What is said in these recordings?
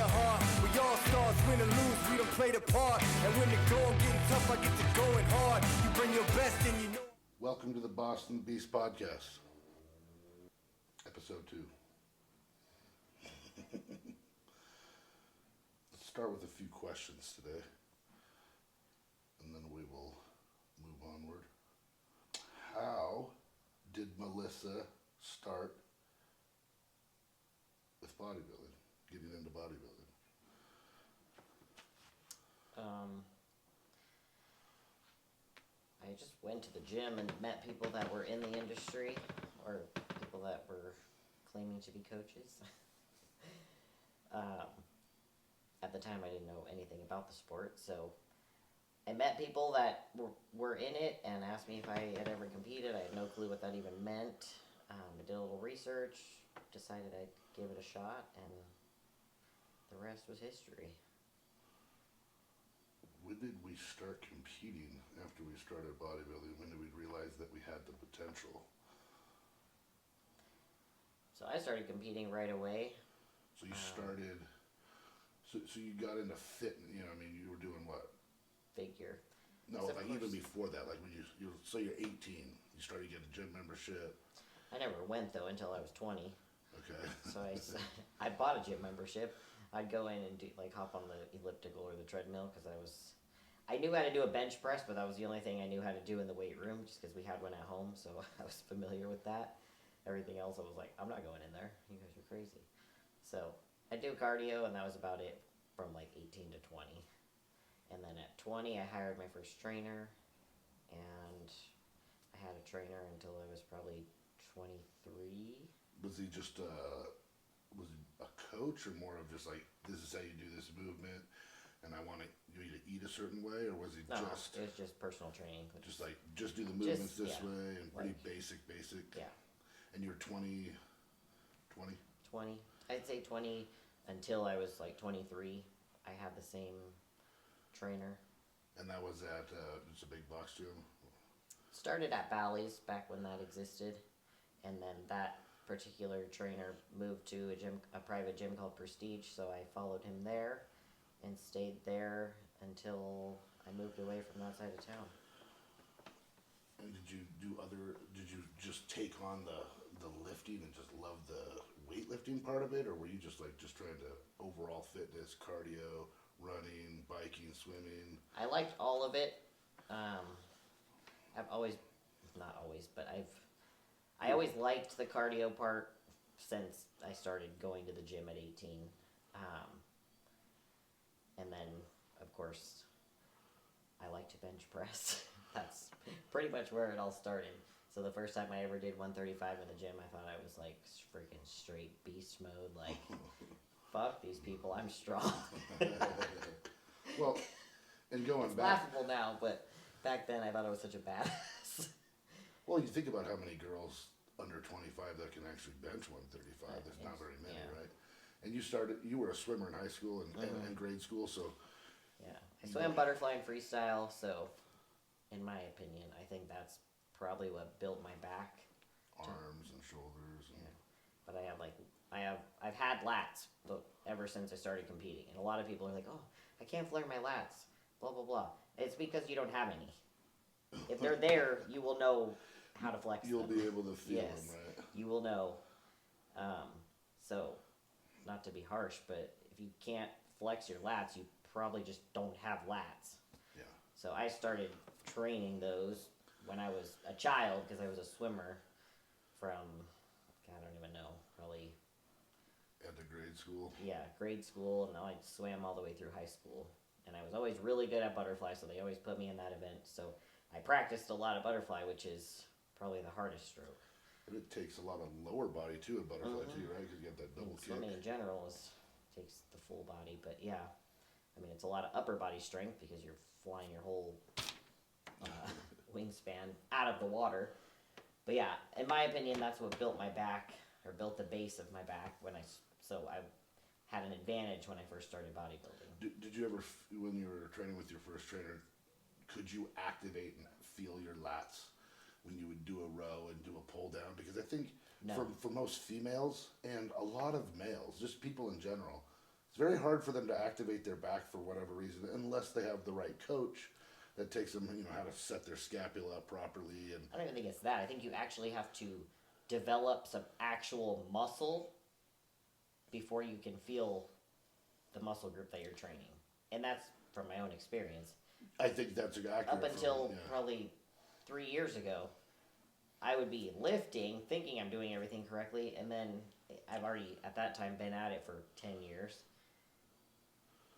heart. We all stars, win or lose, we don't play the part. And when the going getting tough, I get to going hard. You bring your best and you know. Welcome to the Boston Beast Podcast, episode 2. Let's start with a few questions today, and then we will move onward. How did Melissa start with bodybuilding, getting into bodybuilding? I just went to the gym and met people that were in the industry, or people that were claiming to be coaches. At the time, I didn't know anything about the sport, so I met people that were in it and asked me if I had ever competed. I had no clue what that even meant. I did a little research, decided I'd give it a shot, and the rest was history. When did we start competing after we started bodybuilding? When did we realize that we had the potential? So I started competing right away. So you started, so you got into fitness, you know, I mean, you were doing what? Figure. No, So like even before that, like when you're 18, you started getting a gym membership. I never went though until I was 20. Okay. So I bought a gym membership. I'd go in and do hop on the elliptical or the treadmill because I knew how to do a bench press, but that was the only thing I knew how to do in the weight room just because we had one at home, so I was familiar with that. Everything else I was like, I'm not going in there. You guys are crazy. So I do cardio, and that was about it from like 18 to 20. And then at 20, I hired my first trainer, and I had a trainer until I was probably 23. Was he just was he a coach, or more of just like, this is how you do this movement, and I want you to eat a certain way, or was he No, just it was just personal training. just like just do the movements this yeah, way and pretty like, basic? Yeah. And you're 20. 20. I'd say 20 until I was like 23. I had the same trainer. And that was at it's a big box gym. Started at Bally's back when that existed, and then that particular trainer moved to a private gym called Prestige, so I followed him there and stayed there until I moved away from that side of town. And did you just take on the lifting and just love the weightlifting part of it, or were you just trying to overall fitness, cardio, running, biking, swimming? I liked all of it. I've always, not always, but I always liked the cardio part since I started going to the gym at 18. And then, of course, I like to bench press. That's pretty much where it all started. So the first time I ever did 135 in the gym, I thought I was like freaking straight beast mode. Like, fuck these people, I'm strong. Well, and going it's back, laughable now, but back then I thought I was such a badass. well, you think about how many girls under 25 that can actually bench 135. There's not very many, yeah. right? And you were a swimmer in high school and grade school, so. Yeah, I swam butterfly and freestyle, so in my opinion, I think that's probably what built my back. Arms and shoulders. And yeah. But I've had lats ever since I started competing, and a lot of people are like, oh, I can't flare my lats, blah, blah, blah. It's because you don't have any. If they're there, you will know how to flex You'll them. be able to feel Yes, them, right? you will know. So, not to be harsh, but if you can't flex your lats, you probably just don't have lats. Yeah. So I started training those when I was a child because I was a swimmer from, I don't even know, probably. At the grade school? Yeah, grade school, and I swam all the way through high school. And I was always really good at butterfly, so they always put me in that event. So I practiced a lot of butterfly, which is probably the hardest stroke. And it takes a lot of lower body too in butterfly too, right? Because you get that double kick. Swimming in general takes the full body, but yeah, I mean it's a lot of upper body strength because you're flying your whole wingspan out of the water. But yeah, in my opinion, that's what built my back, or built the base of my back so I had an advantage when I first started bodybuilding. Did you ever, when you were training with your first trainer, could you activate and feel your lats when you would do a row and do a pull down? Because I think No. for most females and a lot of males, just people in general, it's very hard for them to activate their back for whatever reason, unless they have the right coach that takes them, how to set their scapula up properly. And I don't even think it's that. I think you actually have to develop some actual muscle before you can feel the muscle group that you're training. And that's from my own experience. I think that's accurate. Up until probably 3 years ago, I would be lifting, thinking I'm doing everything correctly, and then I've already, at that time, been at it for 10 years.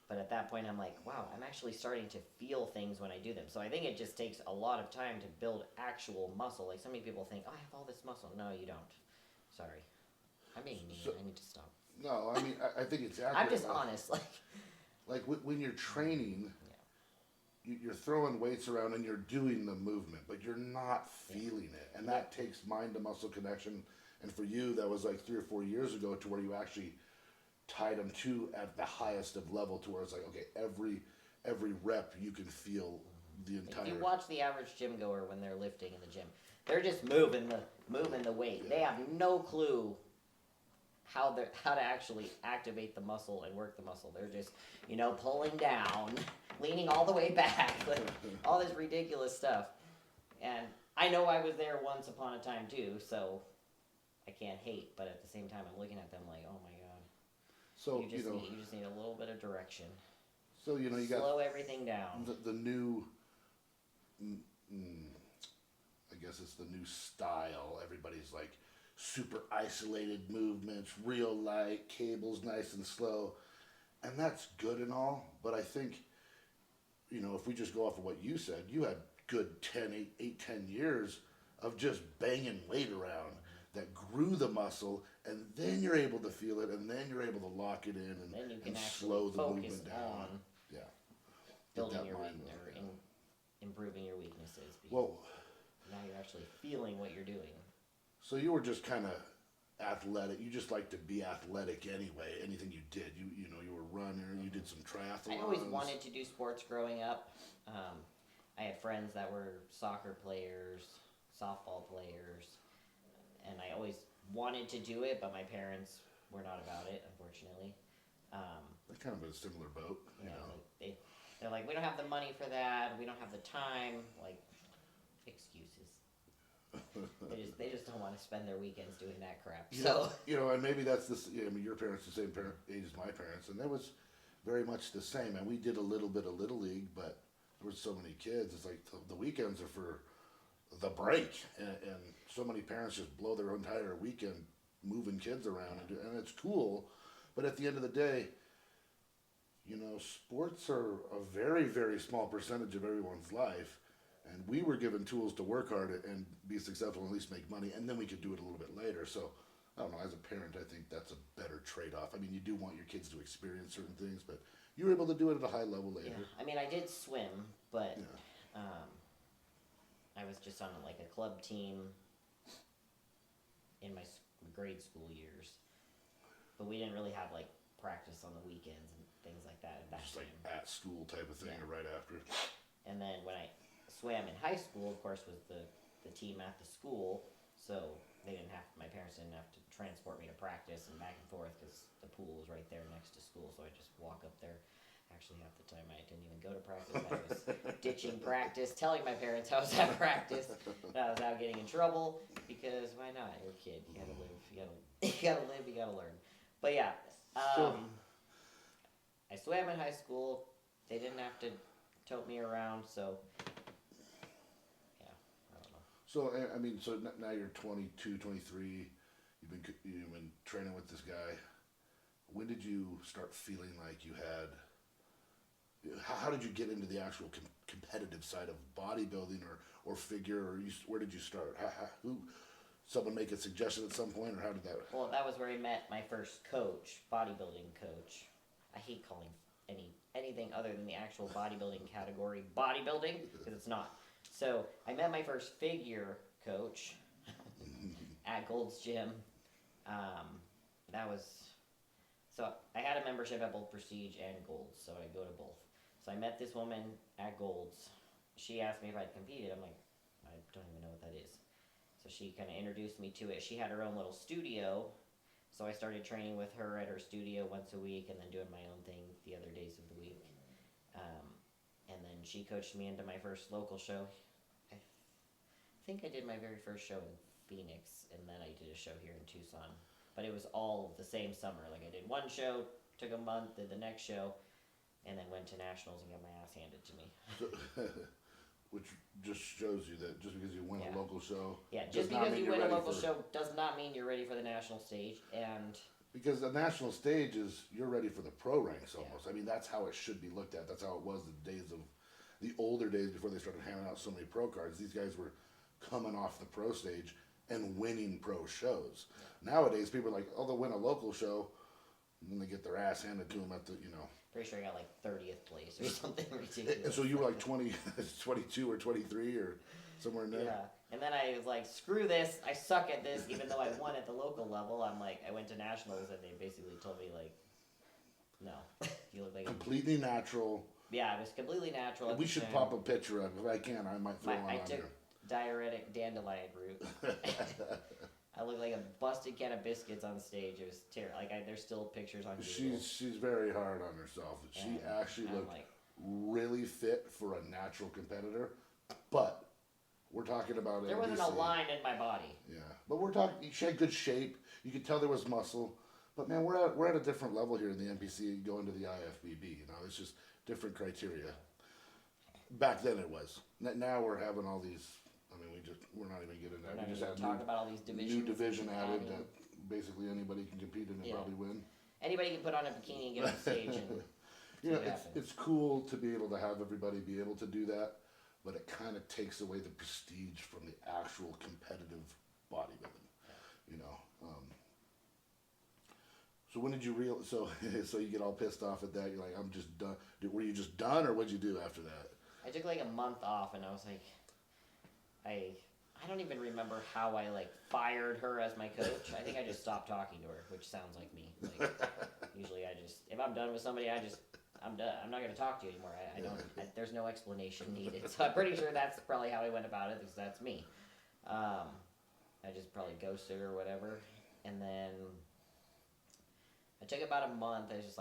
But at that point, I'm like, wow, I'm actually starting to feel things when I do them. So I think it just takes a lot of time to build actual muscle. Like, so many people think, oh, I have all this muscle. No, you don't. Sorry. I'm being mean. I need to stop. No, I mean, I think it's accurate. I'm just honest. Like when you're training, you're throwing weights around and you're doing the movement, but you're not feeling it. And that takes mind to muscle connection. And for you, that was like 3 or 4 years ago, to where you actually tied them to at the highest of level, to where it's like, okay, every rep you can feel the entire. If you watch the average gym goer when they're lifting in the gym, they're just moving the weight. They have no clue how to actually activate the muscle and work the muscle. They're just, pulling down, leaning all the way back, like, all this ridiculous stuff. And I know I was there once upon a time too, so I can't hate. But at the same time, I'm looking at them like, oh my god. So you just need a little bit of direction. So you got slow everything down. The new, I guess it's the new style. Everybody's like super isolated movements, real light, cables nice and slow, and that's good and all. But I think, if we just go off of what you said, you had good 10 years of just banging weight around that grew the muscle, and then you're able to feel it, and then you're able to lock it in and slow the movement down. Building your weakness or improving your weaknesses. Well, now you're actually feeling what you're doing. So you were just kind of athletic. You just like to be athletic anyway. Anything you did, you were a runner. You did some triathlons. I always wanted to do sports growing up. I had friends that were soccer players, softball players, and I always wanted to do it, but my parents were not about it, unfortunately. They're kind of in a similar boat. Like they're like, we don't have the money for that. We don't have the time. Like, excuses. They just don't want to spend their weekends doing that crap. And maybe that's this. Your parents the same age as my parents, and that was very much the same. And we did a little bit of Little League, but there were so many kids. It's like the weekends are for the break, and so many parents just blow their entire weekend moving kids around, and it's cool. But at the end of the day, sports are a very, very small percentage of everyone's life. And we were given tools to work hard and be successful, and at least make money, and then we could do it a little bit later. So, I don't know, as a parent, I think that's a better trade-off. I mean, you do want your kids to experience certain things, but you were able to do it at a high level later. Yeah. I mean, I did swim, but I was just on like a club team in my grade school years. But we didn't really have like practice on the weekends and things like that. Just like at school type of thing, or right after. And then when I swam in high school, of course, was the team at the school, so my parents didn't have to transport me to practice and back and forth because the pool was right there next to school, so I just walk up there. Actually, half the time I didn't even go to practice. I was ditching practice, telling my parents I was at practice, and I was out getting in trouble because why not? You're a kid. You gotta live. You gotta live. You gotta learn. But yeah, I swam in high school. They didn't have to tote me around, so. So, I mean, now you're 22, 23, you've been training with this guy. When did you start feeling like you had, how did you get into the actual competitive side of bodybuilding or figure, or where did you start? Someone make a suggestion at some point, or how did that? Well, that was where I met my first coach, bodybuilding coach. I hate calling anything other than the actual bodybuilding category bodybuilding, because it's not. So I met my first figure coach at Gold's Gym. So I had a membership at both Prestige and Gold's, so I go to both. So I met this woman at Gold's. She asked me if I'd competed. I'm like, I don't even know what that is. So she kind of introduced me to it. She had her own little studio So I started training with her at her studio once a week, and then doing my own thing the other days of the week. And then she coached me into my first local show. I think I did my very first show in Phoenix, and then I did a show here in Tucson. But it was all the same summer. Like, I did one show, took a month, did the next show, and then went to nationals and got my ass handed to me. Which just shows you that just because you win a local show, just because you win a local show does not mean you're ready for the national stage. And because the national stage is, you're ready for the pro ranks almost. I mean, that's how it should be looked at. That's how it was the older days before they started handing out so many pro cards. These guys were coming off the pro stage and winning pro shows. Nowadays, people are like, oh, they'll win a local show, and then they get their ass handed to them at the, Pretty sure I got like 30th place or something ridiculous. And so you were like 22 or 23 or somewhere in there? Yeah. And then I was like, screw this. I suck at this. Even though I won at the local level, I went to nationals and they basically told me, like, no. You look like completely natural. Yeah, it was completely natural. We should pop a picture of it. If I can, I might throw one on I took diuretic dandelion root. I look like a busted can of biscuits on stage. It was terrible. Like, there's still pictures on Google. She's very hard on herself. She actually looked really fit for a natural competitor, but we're talking about there wasn't a line in my body. Yeah, but we're talking. She had good shape. You could tell there was muscle. But man, we're at a different level here in the NPC going to the IFBB. It's just different criteria. Back then it was. Now we're having all these. I mean, we're not even getting that. We just had about all these divisions. New division added that basically anybody can compete in and probably win. Anybody can put on a bikini and get on stage and it's cool to be able to have everybody be able to do that, but it kind of takes away the prestige from the actual competitive bodybuilding. So when did you so you get all pissed off at that? You're like, I'm just done. Were you just done, or what'd you do after that? I took like a month off, and I was like, I don't even remember how I fired her as my coach. I think I just stopped talking to her, which sounds like me. Usually if I'm done with somebody, I'm done. I'm not going to talk to you anymore. There's no explanation needed. So I'm pretty sure that's probably how I went about it, because that's me. I just probably ghosted her or whatever. And then I took about a month. I just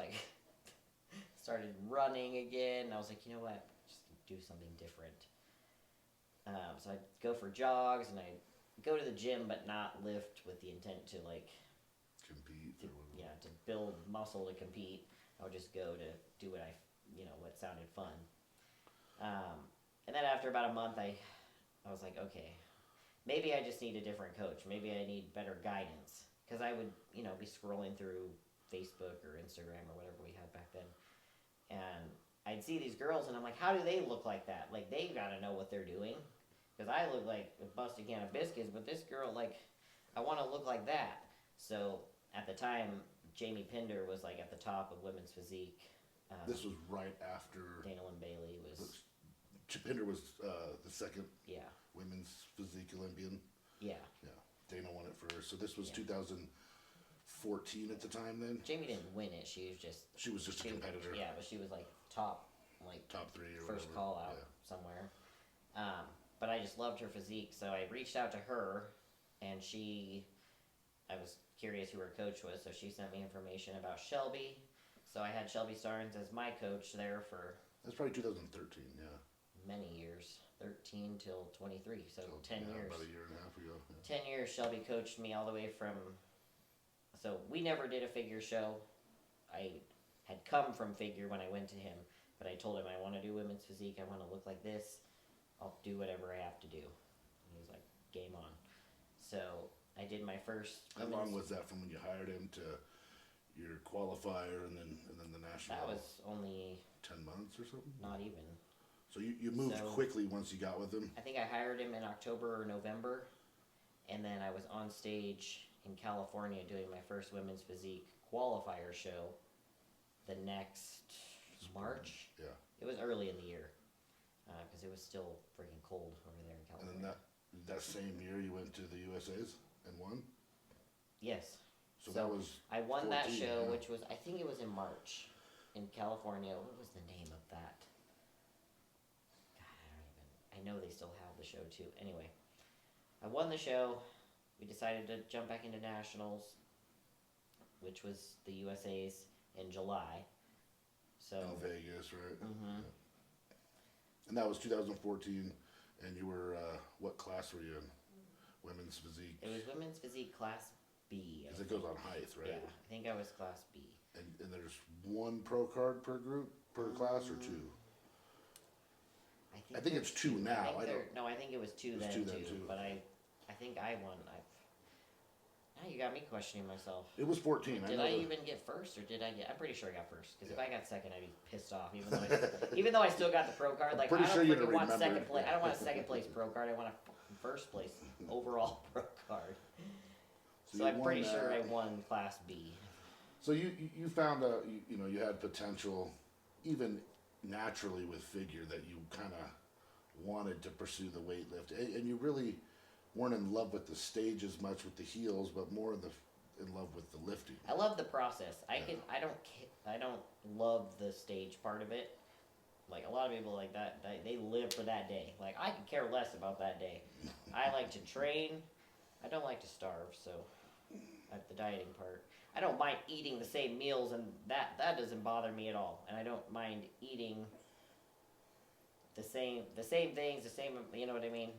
started running again. I was like, you know what? Just do something different. So I'd go for jogs, and I'd go to the gym, but not lift with the intent to compete. To build muscle to compete. I would just go to do what what sounded fun. And then after about a month, I was like, okay, maybe I just need a different coach. Maybe I need better guidance, because I would be scrolling through Facebook or Instagram or whatever we had back then, and I'd see these girls, and I'm like, how do they look like that? Like, they gotta know what they're doing. Because I look like a busted can of biscuits, but this girl, I want to look like that. So, at the time, Jamie Pinder was, at the top of women's physique. This was right after... Dana Lynn Bailey was... Pinder was the second women's physique Olympian. Yeah. Yeah. Dana won it first. So this was 2014 at the time then? Jamie didn't win it. She was just a competitor. Yeah, but she was, top three or first whatever. Call out somewhere. But I just loved her physique, so I reached out to her, and I was curious who her coach was, so she sent me information about Shelby. So I had Shelby Starnes as my coach there for... That's probably 2013, yeah. Many years. 13 till 23, so 10 years. About a year and a half ago. Yeah. 10 years, Shelby coached me all the way from... So we never did a figure show. I had come from figure when I went to him, but I told him I want to do women's physique, I want to look like this. I'll do whatever I have to do. And he was like, game on. So I did my first... How long was that from when you hired him to your qualifier and then the national? That was only... 10 months or something? Not even. So you moved quickly once you got with him? I think I hired him in October or November, and then I was on stage in California doing my first women's physique qualifier show the next March. Yeah. It was early in the year. Because it was still freaking cold over there in California. And then that same year you went to the USA's and won? Yes. So that was I won 14, that show, which was, I think it was in March in California. What was the name of that? God, I know they still have the show too. Anyway, I won the show. We decided to jump back into nationals. which was the USA's in July. So In Vegas, right? Mhm. Yeah. And that was 2014, and you were, what class were you in? Women's physique? it was women's physique class B. Because it goes on height, right? Yeah, I think I was class B. And there's one pro card per group, per class, or two? I think it's two now. I think it was two It was then two then, too. too. But I think I won. Now you got me questioning myself. It was 14. Did know I that- even get first, or did I get? I'm pretty sure I got first. Because Yeah. if I got second, I'd be pissed off. Even though I still got the pro card, like pretty I don't sure you'd freaking have want second remembered. place. I don't want a second place pro card. I want a fucking first place overall pro card. So So you I'm pretty won sure I that. won class B. So you found you had potential, even naturally with figure, that you kind of wanted to pursue the weightlift, and you really weren't in love with the stage as much with the heels, but more in love with the lifting. I love the process. Yeah. I don't love the stage part of it. Like a lot of people like that, they live for that day. Like I could care less about that day. I like to train. I don't like to starve. So, at the dieting part, I don't mind eating the same meals, and that doesn't bother me at all. And I don't mind eating the same things, the same. You know what I mean?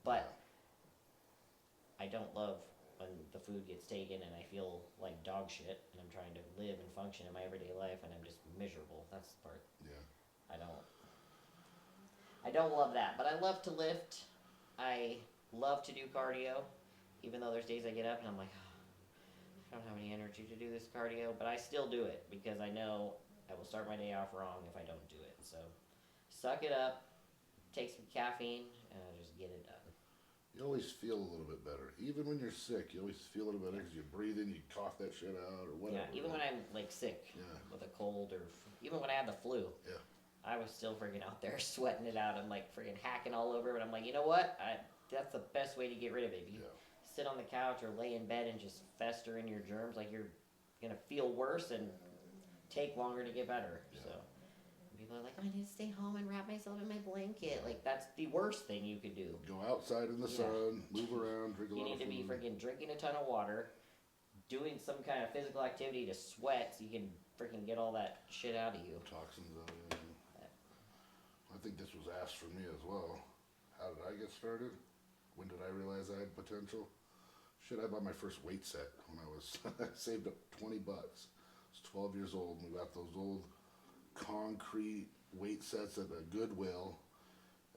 But I don't love when the food gets taken and I feel like dog shit and I'm trying to live and function in my everyday life and I'm just miserable. That's the part. Yeah. I don't love that, but I love to lift. I love to do cardio, even though there's days I get up and I'm like, I don't have any energy to do this cardio, but I still do it because I know I will start my day off wrong if I don't do it. So, suck it up, take some caffeine, and I'll just get it done. You always feel a little bit better, even when you're sick. You always feel a little better because you breathe in, you cough that shit out, or whatever. Yeah, even when I'm like sick Yeah. with a cold, or even when I had the flu, Yeah. I was still freaking out there sweating it out. I'm like freaking hacking all over, but I'm like, you know what? That's the best way to get rid of it. If you Yeah. sit on the couch or lay in bed and just fester in your germs, like you're gonna feel worse and take longer to get better. Yeah. So people are like, I need to stay home and wrap myself in my blanket. Like that's the worst thing you could do. Go outside in the Yeah. sun, move around, drink a You lot need of to be food. freaking drinking a ton of water, doing some kind of physical activity to sweat so you can freaking get all that shit out of you. Toxins out of you. I think this was asked for me as well. How did I get started? When did I realize I had potential? Shit, I bought my first weight set when I was saved up $20. I was 12 years old, and we got those old concrete weight sets at a Goodwill,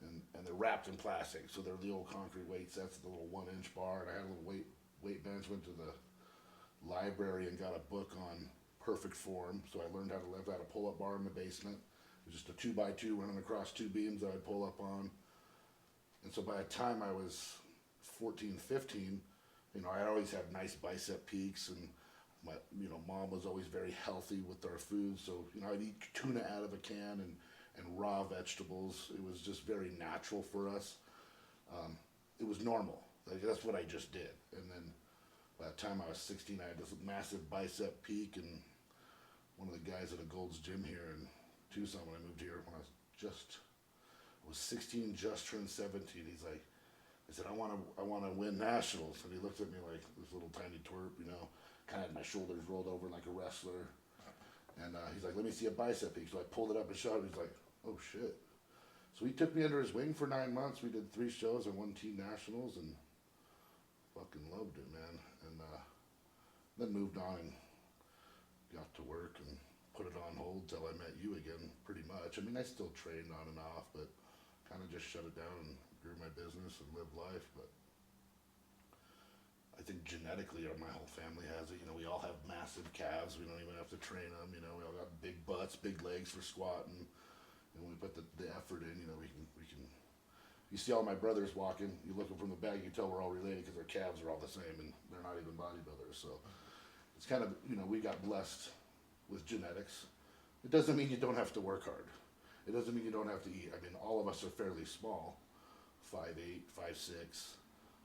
and they're wrapped in plastic, so they're the old concrete weight sets, the little 1-inch bar, and I had a little weight bench. Went to the library and got a book on perfect form, so I learned how to lift. I had a pull-up bar in the basement. It was just a 2x2 running across two beams that I'd pull up on. And so by the time I was 14, 15, I always had nice bicep peaks, and my, mom was always very healthy with our food. So, I'd eat tuna out of a can and raw vegetables. It was just very natural for us. It was normal. Like, that's what I just did. And then by the time I was 16, I had this massive bicep peak, and one of the guys at a Gold's Gym here in Tucson, when I moved here, when I was 16, just turned 17, he's like, I said, I want to win nationals. And he looked at me like this little tiny twerp, kind of had my shoulders rolled over like a wrestler. And he's like, let me see a bicep peak. So I pulled it up and showed him. He's like, oh shit. So he took me under his wing for 9 months. We did 3 shows. I won team nationals and fucking loved it, man. And then moved on and got to work and put it on hold till I met you again, pretty much. I mean, I still trained on and off, but kind of just shut it down and grew my business and lived life. But I think genetically, my whole family has it. We all have massive calves. We don't even have to train them. We all got big butts, big legs for squatting. And when we put the effort in, we can. You see all my brothers walking. You look them from the back, you can tell we're all related because their calves are all the same, and they're not even bodybuilders. So it's kind of, we got blessed with genetics. It doesn't mean you don't have to work hard. It doesn't mean you don't have to eat. I mean, all of us are fairly small, 5'8", 5'6",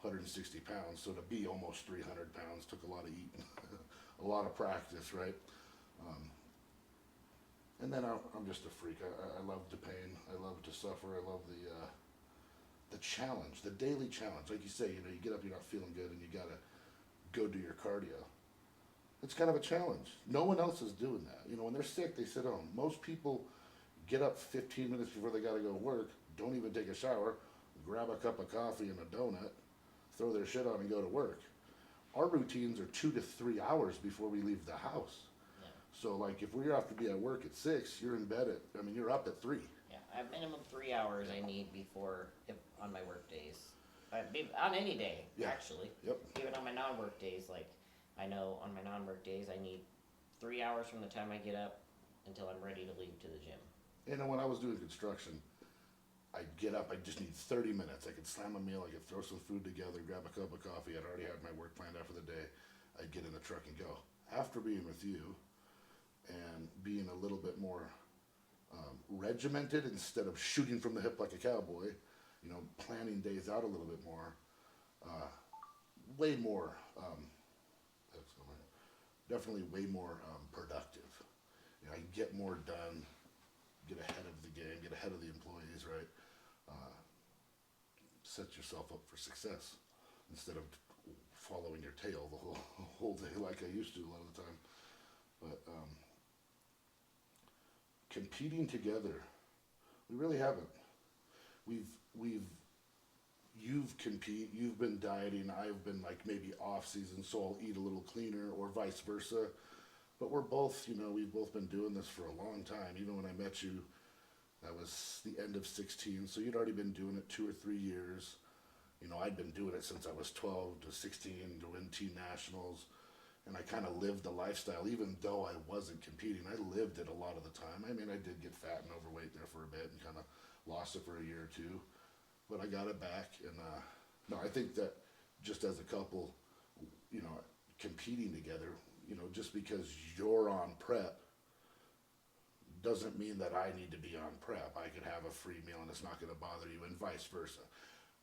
160 pounds. So to be almost 300 pounds took a lot of eating, a lot of practice, right? And then I'm just a freak. I love the pain. I love to suffer. I love the challenge, the daily challenge. Like you say, you get up, you're not feeling good, and you gotta go do your cardio. it's kind of a challenge. No one else is doing that. You know, when they're sick, they sit home. Most people get up 15 minutes before they got to go to work, don't even take a shower, grab a cup of coffee and a donut, throw their shit on and go to work. Our routines are 2 to 3 hours before we leave the house. Yeah. So like if we have to be at work at 6, you're in bed you're up at 3. Yeah, I have minimum 3 hours I need before, on my work days. On any day, Yeah. actually. Yep. Even on my non-work days, like, I know on my non-work days I need 3 hours from the time I get up until I'm ready to leave to the gym. You know, when I was doing construction, I'd get up, I just need 30 minutes. I could slam a meal, I could throw some food together, grab a cup of coffee. I'd already had my work planned out for the day. I'd get in the truck and go. After being with you and being a little bit more regimented instead of shooting from the hip like a cowboy, you know, planning days out a little bit more, way more, definitely way more productive. You know, I get more done, get ahead of the game, get ahead of the employees, right? Set yourself up for success instead of following your tail the whole day like I used to a lot of the time. But competing together, we really haven't. You've been dieting, I've been like maybe off season, so I'll eat a little cleaner or vice versa. But we're both, you know, we've both been doing this for a long time. Even when I met you, that was the end of 16, so you'd already been doing it 2 or 3 years. You know, I'd been doing it since I was 12 to 16 to win team nationals. And I kind of lived the lifestyle, even though I wasn't competing. I lived it a lot of the time. I mean, I did get fat and overweight there for a bit and kind of lost it for a year or two. But I got it back. And no, I think that just as a couple, you know, competing together, you know, just because you're on prep doesn't mean that I need to be on prep. I could have a free meal and it's not going to bother you, and vice versa.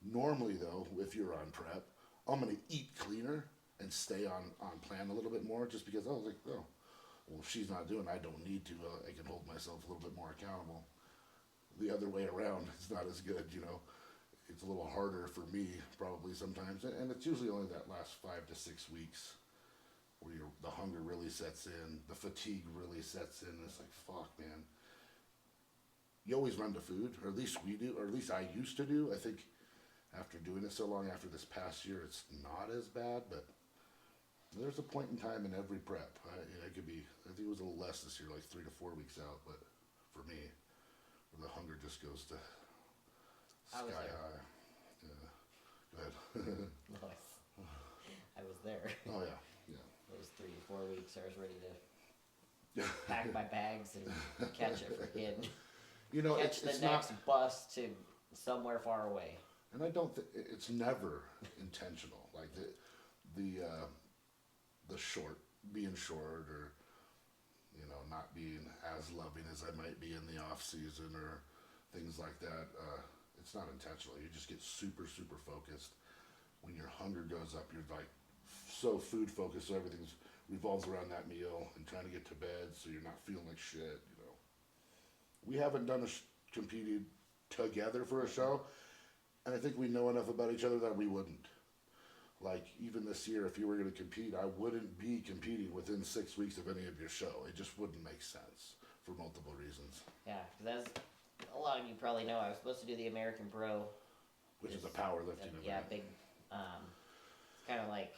Normally, though, if you're on prep, I'm going to eat cleaner and stay on plan a little bit more, just because I was like, oh, well, if she's not doing it, I don't need to. I can hold myself a little bit more accountable. The other way around, it's not as good, you know. It's a little harder for me probably sometimes, and it's usually only that last 5 to 6 weeks where the hunger really sets in, the fatigue really sets in. It's like, fuck, man. You always run to food, or at least we do, or at least I used to do. I think after doing it so long, after this past year, it's not as bad, but there's a point in time in every prep. I think it was a little less this year, like 3 to 4 weeks out, but for me, the hunger just goes to sky high. Yeah. Go ahead. Nice. I was there. Oh, yeah. Those 3 to 4 weeks, I was ready to pack my bags and catch a freaking, You know, catch the it's next not, bus to somewhere far away. and I don't think it's never intentional. Like the being short, or you know, not being as loving as I might be in the off season or things like that. It's not intentional. You just get super focused. When your hunger goes up, you're like so food focused, so everything revolves around that meal and trying to get to bed, so you're not feeling like shit. You know, we haven't done competed together for a show, and I think we know enough about each other that we wouldn't. Like, even this year, if you were going to compete, I wouldn't be competing within 6 weeks of any of your show. It just wouldn't make sense for multiple reasons. Yeah, because as a lot of you probably know, I was supposed to do the American Pro. Which is a powerlifting event. Yeah, big, it's kind of like,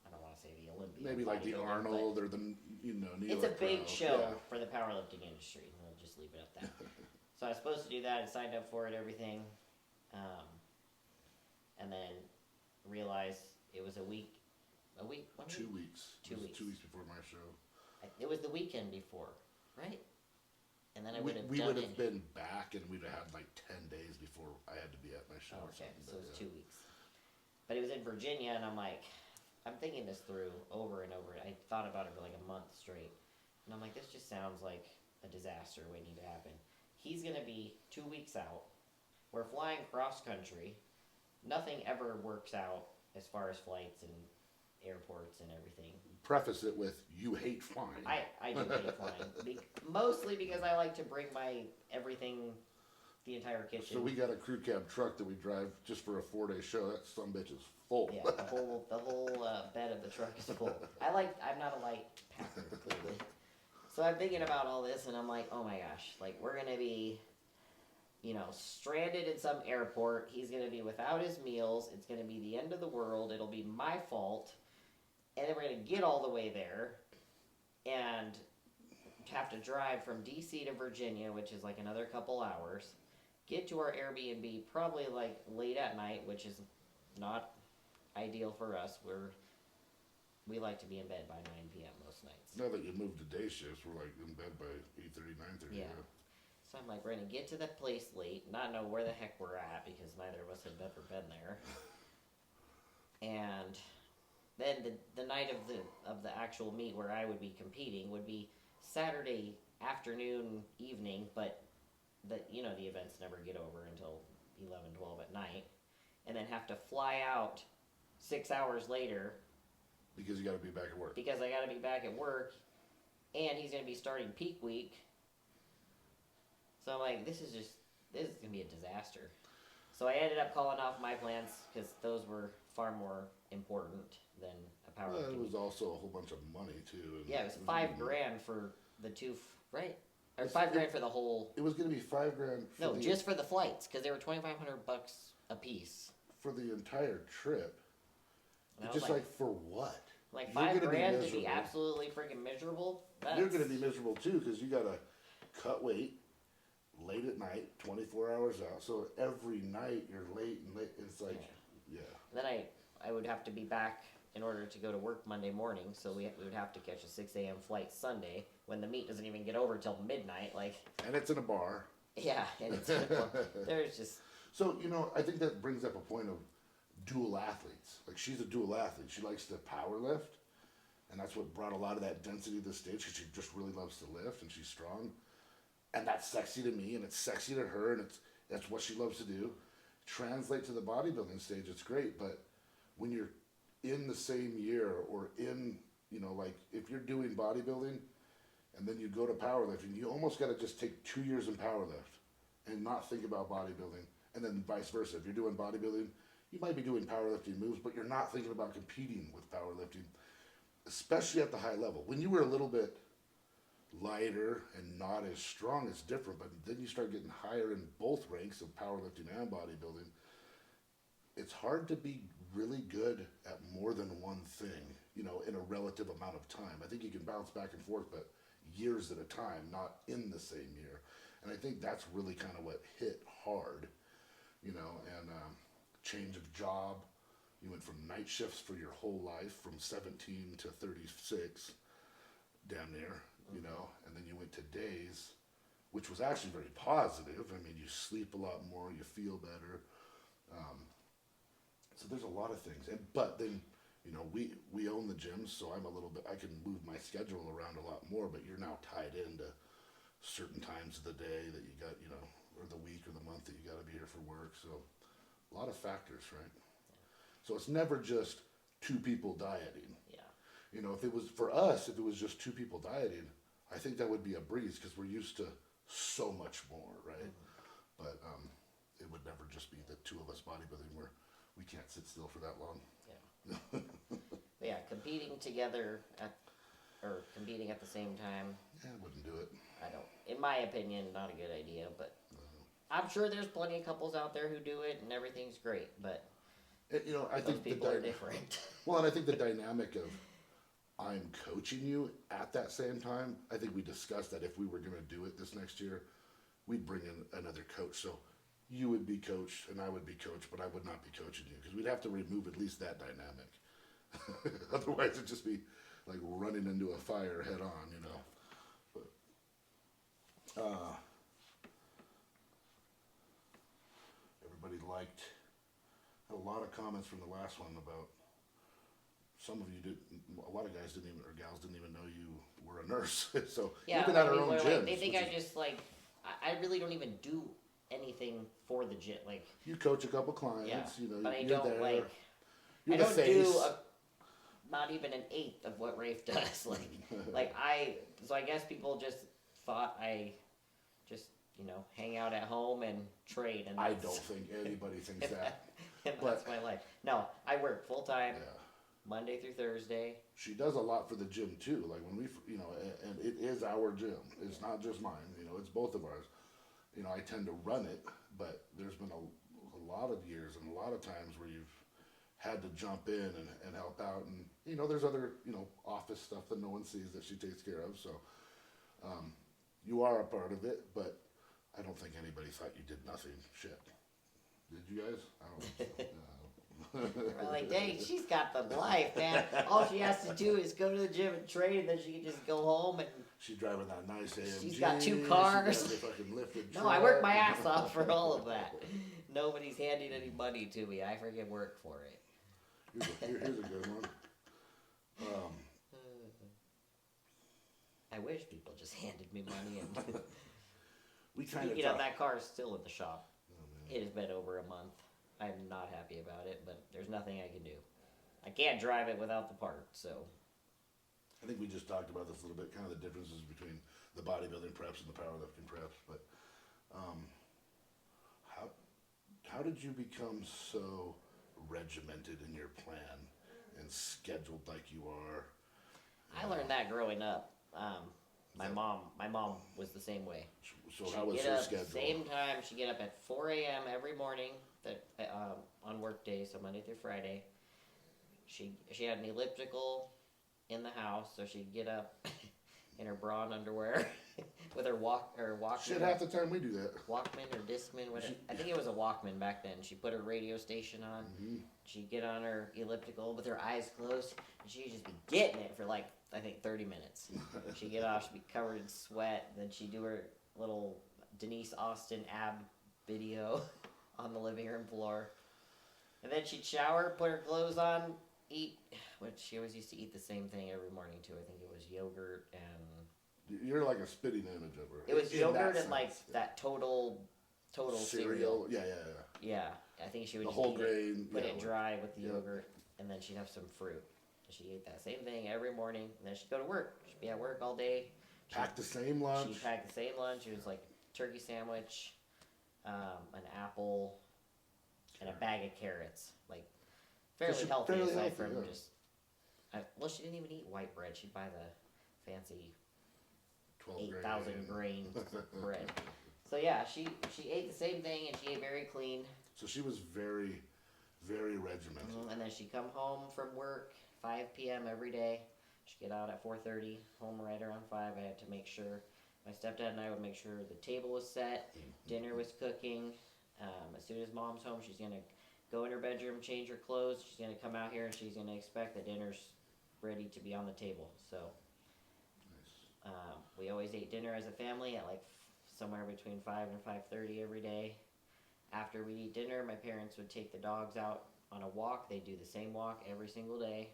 I don't want to say the Olympic. Maybe like the Arnold or the, you know, New It's a York big Pro. show Yeah. for the powerlifting industry. We'll just leave it at that. So I was supposed to do that and signed up for it, everything. And then realized it was a week, 2 weeks. 2 It was weeks. 2 weeks before my show. It was the weekend before, right? And then I would have We done would it. have been back, and we'd have had like 10 days before I had to be at my show. Oh, or okay, something, so but it was yeah. 2 weeks. But it was in Virginia, and I'm like, I'm thinking this through over and over. I thought about it for like a month straight. And I'm like, this just sounds like a disaster waiting to happen. He's going to be 2 weeks out. We're flying cross country. Nothing ever works out as far as flights and airports and everything. Preface it with, you hate flying. I do hate flying. Mostly because I like to bring my everything the entire kitchen. So we got a crew cab truck that we drive just for a 4-day show. That some bitch is full. Yeah, the whole bed of the truck is full. I'm not a light packer, clearly. So I'm thinking about all this, and I'm like, oh my gosh, like we're gonna be, stranded in some airport. He's gonna be without his meals. It's gonna be the end of the world. It'll be my fault, and then we're gonna get all the way there, and have to drive from DC to Virginia, which is like another couple hours. Get to our Airbnb probably like late at night, which is not ideal for us. We like to be in bed by 9 p.m. most nights. Now that you moved to day shifts, we're like in bed by 8:30, 9:30. Yeah. So I'm like, we're gonna get to the place late, not know where the heck we're at because neither of us had ever been there. And then the night of the actual meet where I would be competing would be Saturday afternoon, evening, but the events never get over until 11, 12 at night, and then have to fly out 6 hours later Because you got to be back at work. because I got to be back at work, and he's going to be starting peak week. So I'm like, this is going to be a disaster. So I ended up calling off my plans because those were far more important than a powerlifting. Well, it was also a whole bunch of money too. And yeah, it was $5,000 for the two, right? Or $5,000 for the whole. It was going to be $5,000. No, just for the flights because they were $2,500 a piece. For the entire trip. And I Just was like for what? Like You're gonna be $5,000 to be miserable. absolutely freaking miserable. You're going to be miserable too because you got to cut weight late at night, 24 hours out. So every night you're late and late. It's like, yeah. Then I would have to be back in order to go to work Monday morning, so we would have to catch a 6 a.m. flight Sunday when the meet doesn't even get over till midnight. And it's in a bar. Yeah, and it's there's just. So, I think that brings up a point of dual athletes. Like, she's a dual athlete. She likes to power lift, and that's what brought a lot of that density to the stage, because she just really loves to lift, and she's strong. And that's sexy to me, and it's sexy to her, and that's what she loves to do. Translate to the bodybuilding stage, it's great, but when you're in the same year, or in, like, if you're doing bodybuilding, and then you go to powerlifting, you almost got to just take 2 years in powerlift, and not think about bodybuilding. And then vice versa. If you're doing bodybuilding, you might be doing powerlifting moves, but you're not thinking about competing with powerlifting, especially at the high level. When you were a little bit lighter and not as strong, it's different, but then you start getting higher in both ranks of powerlifting and bodybuilding. It's hard to be really good at more than one thing, in a relative amount of time. I think you can bounce back and forth, but years at a time, not in the same year. And I think that's really kind of what hit hard. And change of job. You went from night shifts for your whole life, from 17 to 36, damn near, and then you went to days, which was actually very positive. I mean, you sleep a lot more, you feel better. So there's a lot of things. But then, we own the gyms, so I can move my schedule around a lot more, but you're now tied into certain times of the day that you got, or the week or the month that you got to be here for work. So a lot of factors, right? So it's never just two people dieting. Yeah. If it was just two people dieting, I think that would be a breeze because we're used to so much more, right? Mm-hmm. But it would never just be the two of us bodybuilding where we can't sit still for that long. Yeah. But yeah, competing together or competing at the same time. Yeah, I wouldn't do it. I don't. In my opinion, not a good idea, but I'm sure there's plenty of couples out there who do it and everything's great, but I those think people are different. Well, and I think the dynamic of I'm coaching you at that same time, I think we discussed that if we were going to do it this next year, we'd bring in another coach. So you would be coached and I would be coached, but I would not be coaching you because we'd have to remove at least that dynamic. Otherwise, it'd just be like running into a fire head on, But, everybody liked a lot of comments from the last one about some of you did. A lot of guys didn't even, or gals didn't even know you were a nurse. So Yeah, even at our own where, gyms, they think which I just I really don't even do anything for the gym. you coach a couple clients. Yeah, But but I you're don't there. like. You're I the don't face. do not even an eighth of what Rafe does. So I guess people just thought I just hang out at home and train. And I don't think anybody thinks that. and But- that's my life. No, I work full time, Yeah. Monday through Thursday. She does a lot for the gym too. Like when we, and it is our gym. It's not just mine. It's both of ours. I tend to run it, but there's been a lot of years and a lot of times where you've had to jump in and help out. And, there's other, office stuff that no one sees that she takes care of. So, you are a part of it, but I don't think anybody thought you did nothing. Shit. Did you guys? I don't know. We're like, dang, she's got the life, man. All she has to do is go to the gym and train, and then she can just go home and. She's driving that nice AMG. She's got 2 cars. She's got the fucking lifted No, I work my ass off for all of that. Nobody's handing any money to me. I freaking work for it. Here's a good one. I wish people just handed me money. And We kind of that car is still in the shop. It has been over a month. I'm not happy about it, but there's nothing I can do. I can't drive it without the part, so. I think we just talked about this a little bit, kind of the differences between the bodybuilding preps and the powerlifting preps. But how did you become so regimented in your plan and scheduled like you are? I learned that growing up. My mom was the same way. So She'd how was get her up schedule? same time. She'd get up at 4 a.m. every morning on work days, so Monday through Friday. She had an elliptical in the house, so she'd get up in her bra and underwear with her Walkman. Shit, half the time we do that. Walkman or Discman, whatever. I think it was a Walkman back then. She put her radio station on. Mm-hmm. She'd get on her elliptical with her eyes closed, and she'd just be getting it for I think 30 minutes. She'd get off, she'd be covered in sweat, then she'd do her little Denise Austin ab video on the living room floor. And then she'd shower, put her clothes on, eat, which she always used to eat the same thing every morning too. I think it was yogurt and... You're like a spitting image of her. It was in yogurt that and like sense, that total cereal. Yeah. Yeah, I think she would The just whole eat grain. put yeah, it dry with the yeah. yogurt, and then she'd have some fruit. And she ate that same thing every morning, and then she'd go to work. She'd be at work all day. Pack the same lunch. She packed the same lunch. It was like turkey sandwich, an apple, and a bag of carrots. Like fairly she's healthy fairly aside healthy, from yeah. just. Well, she didn't even eat white bread. She'd buy the fancy 8,000 grain bread. So yeah, she ate the same thing, and she ate very clean. So she was very, very regimented. And then she'd come home from work 5 p.m. every day. She'd get out at 4:30, home right around 5. I had to make sure my stepdad and I would make sure the table was set, dinner was cooking. As soon as mom's home, she's gonna go in her bedroom, change her clothes. She's gonna come out here, and she's gonna expect that dinner's ready to be on the table. So we always ate dinner as a family at somewhere between 5 and 5:30 every day. After we eat dinner, my parents would take the dogs out on a walk. They'd do the same walk every single day.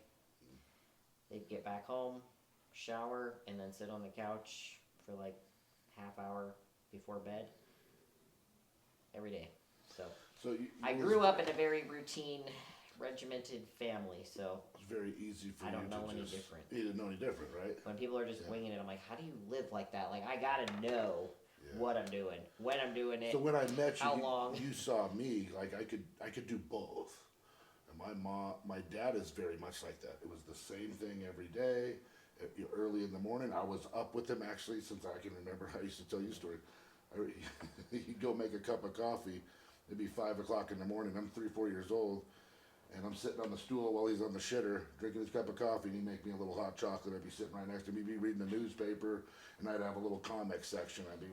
They'd get back home, shower, and then sit on the couch for half hour before bed every day. So I grew up in a very routine, regimented family, so It's very easy for I you don't know to any just... different. You didn't know any different, right? When people are just Yeah. winging it, I'm like, how do you live like that? I gotta know what I'm doing, when I'm doing it. So when I met you, how long? you saw me, I could do both. And my dad is very much like that. It was the same thing every day. Early in the morning, I was up with him actually, since I can remember. I used to tell you a story. He'd go make a cup of coffee. It'd be 5 o'clock in the morning. I'm 3-4 years old, and I'm sitting on the stool while he's on the shitter drinking his cup of coffee, and he'd make me a little hot chocolate. I'd be sitting right next to me, be reading the newspaper, and I'd have a little comic section. I'd be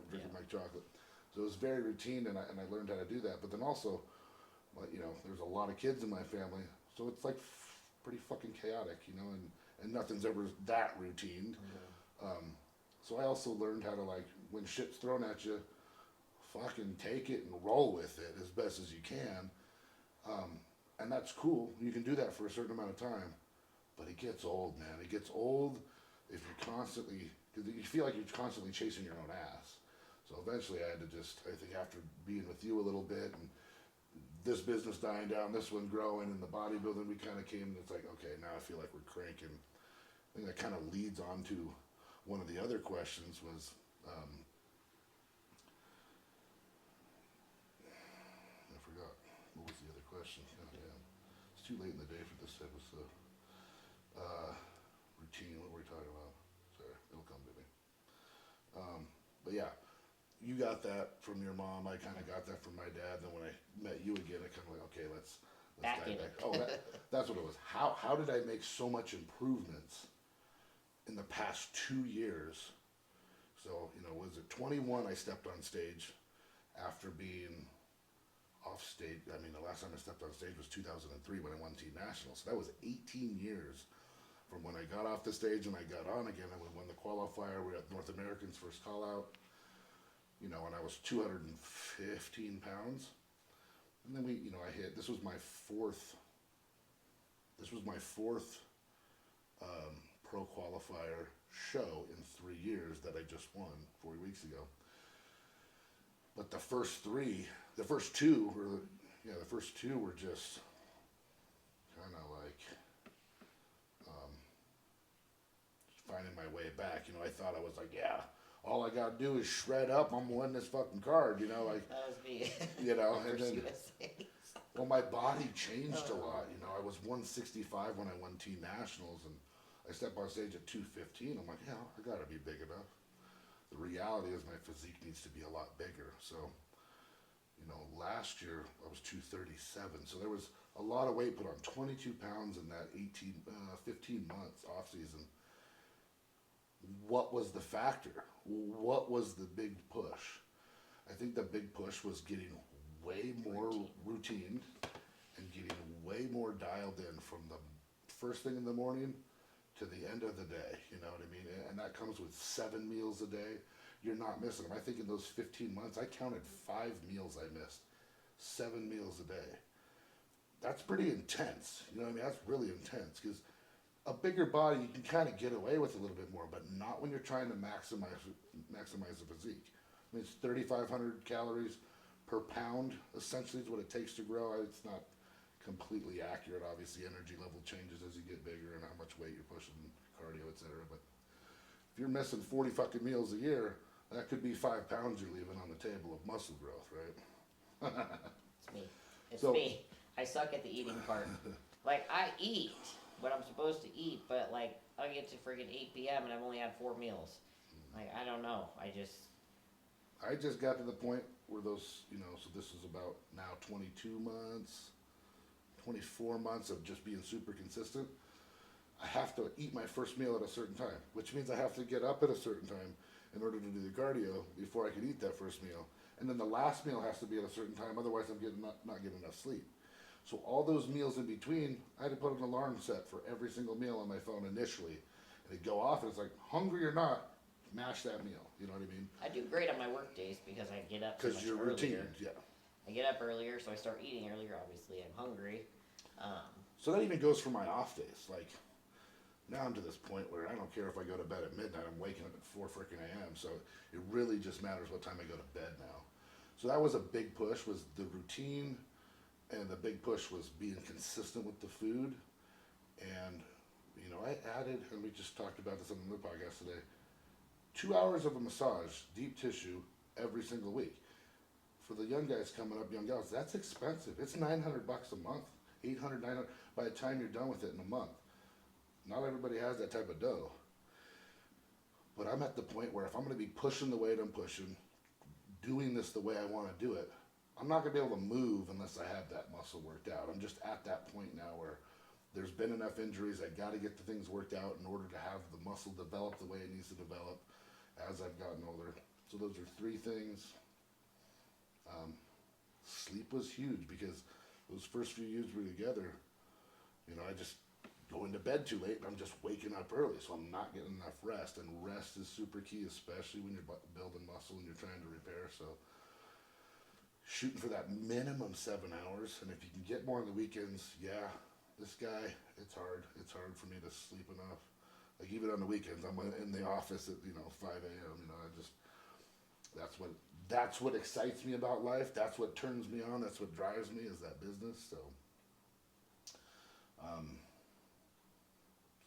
drinking my chocolate. So it was very routine, and I learned how to do that. But then also, there's a lot of kids in my family, so it's pretty fucking chaotic, and nothing's ever that routine. So I also learned how to when shit's thrown at you, fucking take it and roll with it as best as you can. And that's cool. You can do that for a certain amount of time, but it gets old, man. It gets old if you're constantly, because you feel like you're constantly chasing your own ass. So eventually I had to I think after being with you a little bit and this business dying down, this one growing, and the bodybuilding, we kind of came, and it's okay, now I feel like we're cranking. I think that kind of leads on to one of the other questions was, question. God damn. It's too late in the day for this episode. Routine, what were we talking about? Sorry, it'll come to me. But yeah, you got that from your mom. I kind of got that from my dad. Then when I met you again, I kind of like, okay, let's Back dive in back. it. Oh, that's what it was. How did I make so much improvements in the past 2 years? So, was it 21 I stepped on stage after being off stage? I mean, the last time I stepped on stage was 2003 when I won Team Nationals. So that was 18 years from when I got off the stage and I got on again. I won the qualifier. We were at North American's first call out, and I was 215 pounds. And then I hit, this was my fourth pro qualifier show in 3 years that I just won 4 weeks ago. But the first two were just kind of like finding my way back. I thought I was like, yeah, all I gotta do is shred up. I'm winning this fucking card. Like That was me. and then USA. well, my body changed a lot. I was 165 when I won Team Nationals, and I stepped on stage at 215. I'm like, yeah, I gotta be big enough. The reality is my physique needs to be a lot bigger. So, last year I was 237. So there was a lot of weight put on, 22 pounds in that 15 months off season. What was the factor? What was the big push? I think the big push was getting way more routine and getting way more dialed in from the first thing in the morning to the end of the day. You know what I mean? And that comes with 7 meals a day. You're not missing them. I think in those 15 months, I counted 5 meals I missed. 7 meals a day. That's pretty intense. You know what I mean? That's really intense because a bigger body you can kind of get away with a little bit more, but not when you're trying to maximize the physique. I mean, it's 3,500 calories per pound, essentially, is what it takes to grow. It's not completely accurate. Obviously, energy level changes as you get bigger and how much weight you're pushing, cardio, etc. But if you're missing 40 fucking meals a year, that could be 5 pounds you're leaving on the table of muscle growth, right? It's me. It's me. I suck at the eating part. Like, I eat what I'm supposed to eat, but like, I get to friggin' 8 p.m. and I've only had 4 meals. Like, I don't know. I just got to the point where those, so this is about now 22 months, 24 months of just being super consistent. I have to eat my first meal at a certain time, which means I have to get up at a certain time in order to do the cardio before I can eat that first meal. And then the last meal has to be at a certain time, otherwise I'm not getting enough sleep. So all those meals in between, I had to put an alarm set for every single meal on my phone initially. And it'd go off and it's like, hungry or not, mash that meal. You know what I mean? I do great on my work days because I get up so Because much you're earlier. routine, yeah. I get up earlier, so I start eating earlier. Obviously, I'm hungry. So that even goes for my off days. Like, now I'm to this point where I don't care if I go to bed at midnight, I'm waking up at 4 frickin' a.m. So it really just matters what time I go to bed now. So that was a big push, was the routine, and the big push was being consistent with the food. And, I added, and we just talked about this on the podcast today, 2 hours of a massage, deep tissue, every single week. For the young guys coming up, young gals, that's expensive. It's $900 a month, 800, 900, by the time you're done with it in a month. Not everybody has that type of dough. But I'm at the point where if I'm going to be pushing the weight I'm pushing, doing this the way I want to do it, I'm not going to be able to move unless I have that muscle worked out. I'm just at that point now where there's been enough injuries. I got to get the things worked out in order to have the muscle develop the way it needs to develop as I've gotten older. So those are 3 things. Sleep was huge because those first few years we were together, I just going to bed too late and I'm just waking up early, so I'm not getting enough rest. And rest is super key, especially when you're building muscle and you're trying to repair. So shooting for that minimum 7 hours, and if you can get more on the weekends, yeah, this guy, it's hard. It's hard for me to sleep enough. Like even on the weekends, I'm in the office at 5 a.m. That's what excites me about life. That's what turns me on. That's what drives me is that business. So,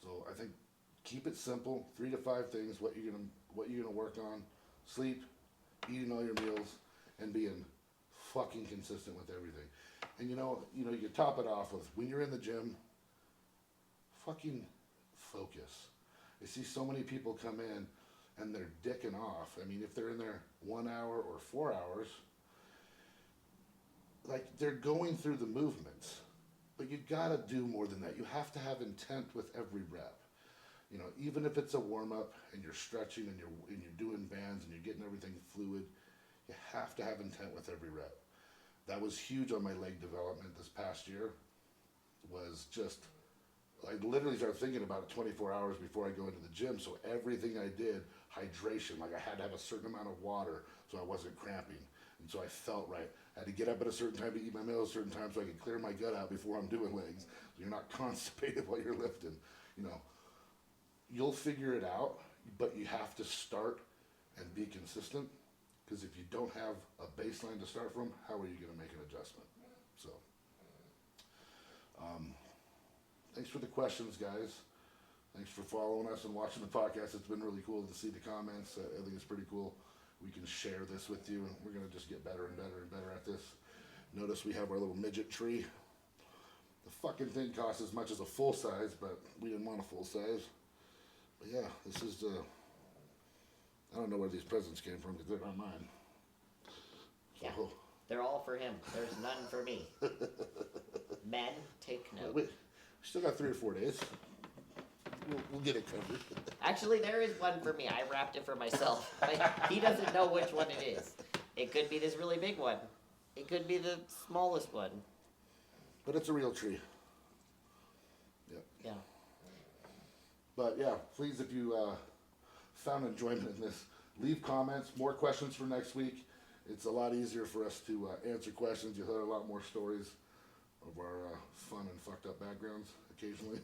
so I think keep it simple. 3 to 5 things. What you're gonna work on: sleep, eating all your meals, and being fucking consistent with everything. And you top it off with when you're in the gym, fucking focus. I see so many people come in and they're dicking off. I mean, if they're in there 1 hour or 4 hours, like they're going through the movements, but you gotta do more than that. You have to have intent with every rep. Even if it's a warm up and you're stretching and you're doing bands and you're getting everything fluid, you have to have intent with every rep. That was huge on my leg development this past year. I literally started thinking about it 24 hours before I go into the gym. So everything I did, hydration, like I had to have a certain amount of water so I wasn't cramping. And so I felt right. I had to get up at a certain time to eat my meal at a certain time so I could clear my gut out before I'm doing legs. So you're not constipated while you're lifting. You'll figure it out, but you have to start and be consistent. Because if you don't have a baseline to start from, how are you going to make an adjustment? So, thanks for the questions, guys. Thanks for following us and watching the podcast. It's been really cool to see the comments. I think it's pretty cool. We can share this with you, and we're going to just get better and better and better at this. Notice we have our little midget tree. The fucking thing costs as much as a full size, but we didn't want a full size. But yeah, this is I don't know where these presents came from because they're not mine. So, Yeah, they're all for him. There's none for me. Men, take note. We still got 3 or 4 days. We'll get it covered. Actually, there is one for me. I wrapped it for myself. He doesn't know which one it is. It could be this really big one. It could be the smallest one. But it's a real tree. Yep. Yeah. But yeah, please, if you found enjoyment in this, leave comments, more questions for next week. It's a lot easier for us to answer questions. You'll hear a lot more stories of our fun and fucked up backgrounds occasionally.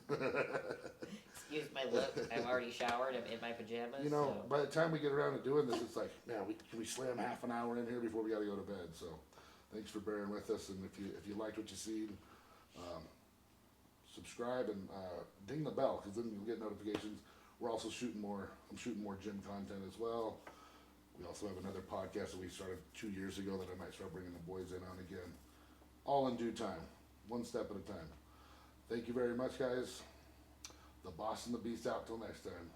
Excuse my look. I've already showered. I'm in my pajamas. So. By the time we get around to doing this, it's like, man, can we slam half an hour in here before we got to go to bed? So thanks for bearing with us. And if you liked what you see, subscribe and ding the bell, because then you'll get notifications. We're also I'm shooting more gym content as well. We also have another podcast that we started 2 years ago that I might start bringing the boys in on again. All in due time, one step at a time. Thank you very much, guys. The Boss and the Beast out till next time.